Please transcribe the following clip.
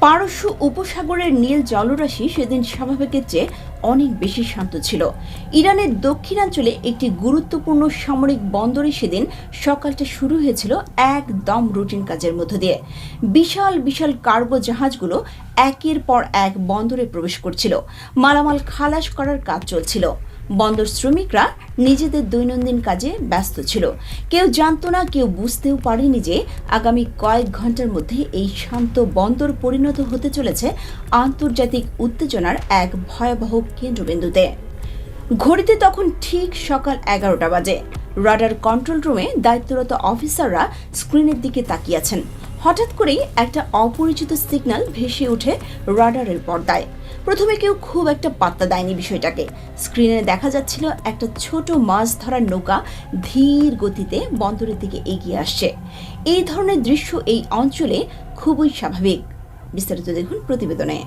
পারস্য উপসাগরের নীল জলরাশি সেদিন স্বাভাবিকের চেয়ে অনেক বেশি শান্ত ছিল। ইরানের দক্ষিণাঞ্চলে একটি গুরুত্বপূর্ণ সামরিক বন্দরে সেদিন সকালটা শুরু হয়েছিল একদম রুটিন কাজের মধ্য দিয়ে। বিশাল বিশাল কার্গো জাহাজগুলো একের পর এক বন্দরে প্রবেশ করছিল, মালামাল খালাস করার কাজ চলছিল। বন্দর শ্রমিকরা নিজেদের দৈনন্দিন কাজে ব্যস্ত ছিল। কেউ জানতো না, কেউ বুঝতেও পারেনি যে আগামী কয়েক ঘন্টার মধ্যে এই শান্ত বন্দর পরিণত হতে চলেছে আন্তর্জাতিক উত্তেজনার এক ভয়াবহ কেন্দ্রবিন্দুতে। ঘড়িতে তখন ঠিক সকাল 11টা বাজে। রাডার কন্ট্রোল রুমে দায়িত্বরত অফিসাররা স্ক্রিনের দিকে তাকিয়ে আছেন। হঠাৎ করেই একটা অপরিচিত সিগন্যাল ভেসে ওঠে রাডারের পর্দায়। প্রথমে কেউ খুব একটা পাত্তা দেয়নি বিষয়টাকে। স্ক্রিনে দেখা যাচ্ছিল একটা ছোট মাছ ধরার নৌকা ধীর গতিতে বন্দরের দিকে এগিয়ে আসছে। এই ধরনের দৃশ্য এই অঞ্চলে খুবই স্বাভাবিক। বিস্তারিত দেখুন প্রতিবেদনে।